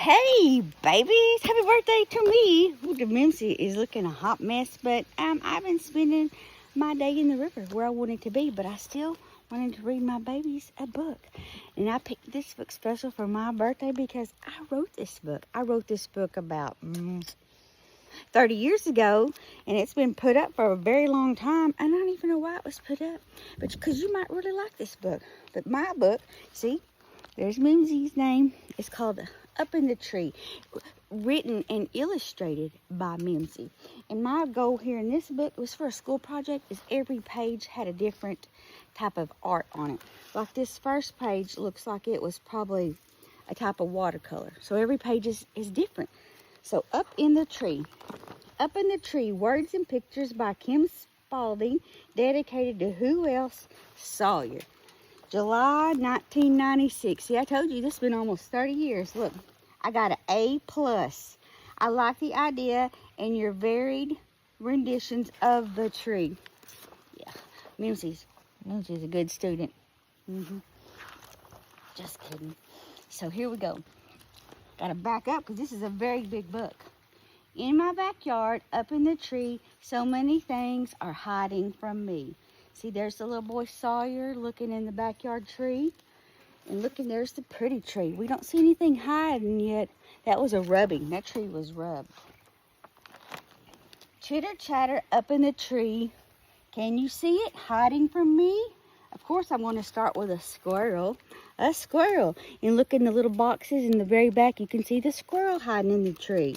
Hey, babies! Happy birthday to me! Ooh, the Mimzie is looking a hot mess, but I've been spending my day in the river where I wanted to be, but I still wanted to read my babies a book. And I picked this book special for my birthday because I wrote this book. I wrote this book about 30 years ago, and it's been put up for a very long time. I don't even know why it was put up, but because you might really like this book. But my book, see, there's Mimzie's name. It's called Up in the Tree, written and illustrated by Mimzie. And my goal here in this book was for a school project is every page had a different type of art on it. Like this first page looks like it was probably a type of watercolor. So every page is different. So Up in the Tree. Up in the Tree, Words and Pictures by Kim Spalding, dedicated to who else? Sawyer. July 1996. See, I told you this has been almost 30 years. Look, I got an A+. I like the idea and your varied renditions of the tree. Yeah, Mimzie's a good student. Just kidding. So here we go. Got to back up because this is a very big book. In my backyard, up in the tree, so many things are hiding from me. See, there's the little boy Sawyer looking in the backyard tree. And looking, there's the pretty tree. We don't see anything hiding yet. That was a rubbing. That tree was rubbed. Chitter chatter up in the tree. Can you see it hiding from me? Of course, I'm going to start with a squirrel. A squirrel. And look in the little boxes in the very back. You can see the squirrel hiding in the tree.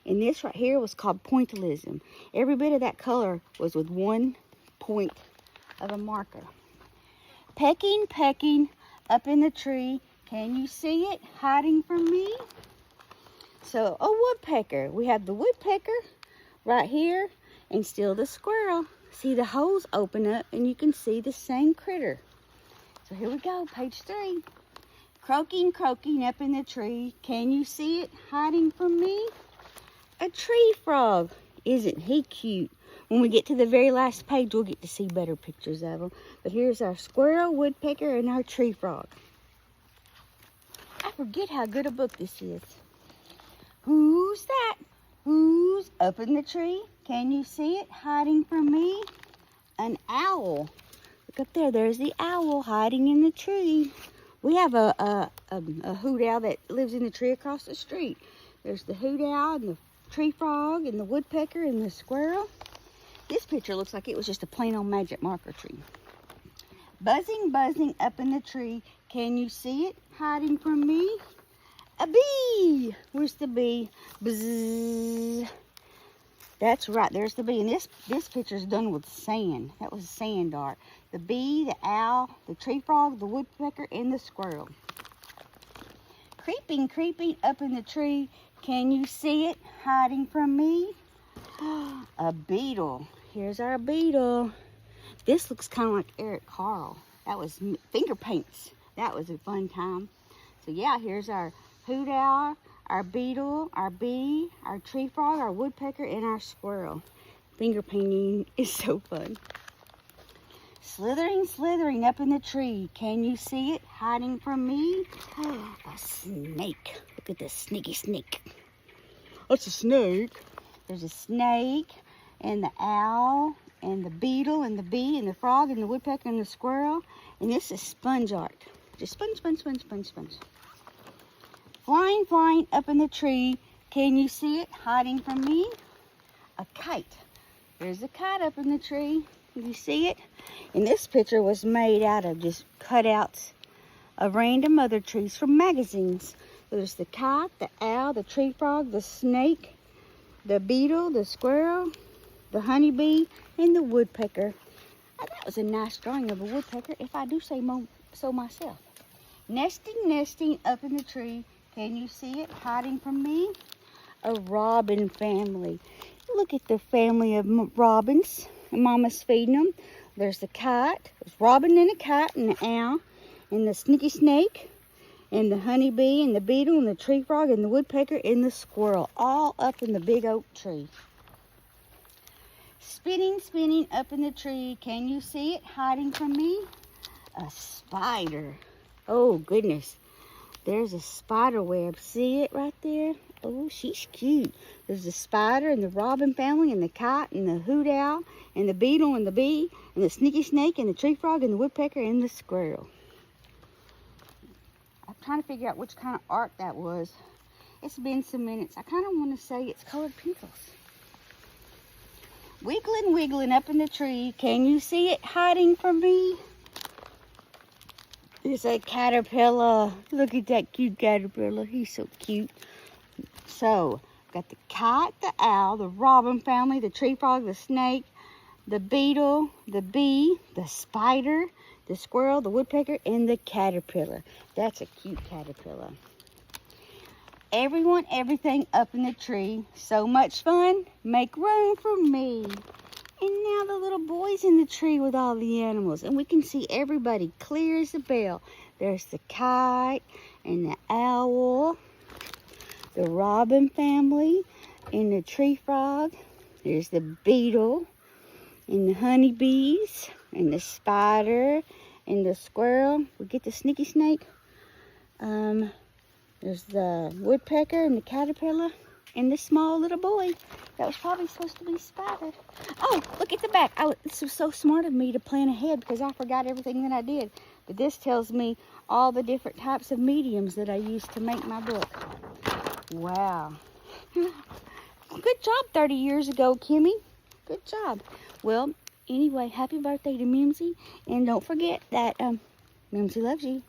And this right here was called pointillism. Every bit of that color was with one point of a marker. Pecking, pecking up in the tree. Can you see it hiding from me? So a woodpecker. We have the woodpecker right here and still the squirrel. See the holes open up and you can see the same critter. So here we go, page 3. Croaking, croaking up in the tree. Can you see it hiding from me? A tree frog. Isn't he cute? When we get to the very last page, we'll get to see better pictures of them. But here's our squirrel, woodpecker, and our tree frog. I forget how good a book this is. Who's that? Who's up in the tree? Can you see it hiding from me? An owl. Look up there. There's the owl hiding in the tree. We have a hoot owl that lives in the tree across the street. There's the hoot owl and the tree frog and the woodpecker and the squirrel. This picture looks like it was just a plain old magic marker tree. Buzzing, buzzing up in the tree. Can you see it hiding from me? A bee. Where's the bee? Bzzz. That's right. There's the bee. And this picture is done with sand. That was sand art. The bee, the owl, the tree frog, the woodpecker, and the squirrel. Creeping, creeping up in the tree. Can you see it hiding from me? A beetle. Here's our beetle. This looks kind of like Eric Carle. That was finger paints. That was a fun time. So yeah, here's our hoot owl, our beetle, our bee, our tree frog, our woodpecker, and our squirrel. Finger painting is so fun. Slithering, slithering up in the tree. Can you see it hiding from me? A snake. Look at this sneaky snake. That's a snake. There's a snake and the owl and the beetle and the bee and the frog and the woodpecker and the squirrel. And this is sponge art. Just sponge, sponge, sponge, sponge, sponge. Flying, flying up in the tree. Can you see it hiding from me? A kite. There's a kite up in the tree. Can you see it? And this picture was made out of just cutouts of random other trees from magazines. There's the kite, the owl, the tree frog, the snake, the beetle, the squirrel, the honeybee, and the woodpecker. Oh, that was a nice drawing of a woodpecker, if I do say so myself. Nesting, nesting up in the tree. Can you see it hiding from me? A robin family. Look at the family of robins. Mama's feeding them. There's the kite. There's robin and a kite and the owl and the sneaky snake and the honeybee and the beetle and the tree frog and the woodpecker and the squirrel, all up in the big oak tree. Spinning, spinning up in the tree. Can you see it hiding from me? A spider. Oh, goodness. There's a spider web. See it right there? Oh, she's cute. There's the spider and the robin family and the kite and the hoot owl and the beetle and the bee and the sneaky snake and the tree frog and the woodpecker and the squirrel. I'm trying to figure out which kind of art that was. It's been some minutes. I kind of want to say it's colored pencils. Wiggling, wiggling up in the tree. Can you see it hiding from me? There's a caterpillar. Look at that cute caterpillar. He's so cute. So, got the kite, the owl, the robin family, the tree frog, the snake, the beetle, the bee, the spider, the squirrel, the woodpecker, and the caterpillar. That's a cute caterpillar. Everyone, everything up in the tree. So much fun. Make room for me. And now the little boy's in the tree with all the animals. And we can see everybody clear as a bell. There's the kite and the owl, the robin family, and the tree frog. There's the beetle, and the honeybees, and the spider, and the squirrel. We get the sneaky snake. There's the woodpecker and the caterpillar, and the small little boy. That was probably supposed to be spider. Oh, look at the back. This was so smart of me to plan ahead because I forgot everything that I did. But this tells me all the different types of mediums that I used to make my book. Wow. Good job 30 years ago, Kimmy. Good job. Well, anyway, happy birthday to Mimzie. And don't forget that Mimzie loves you.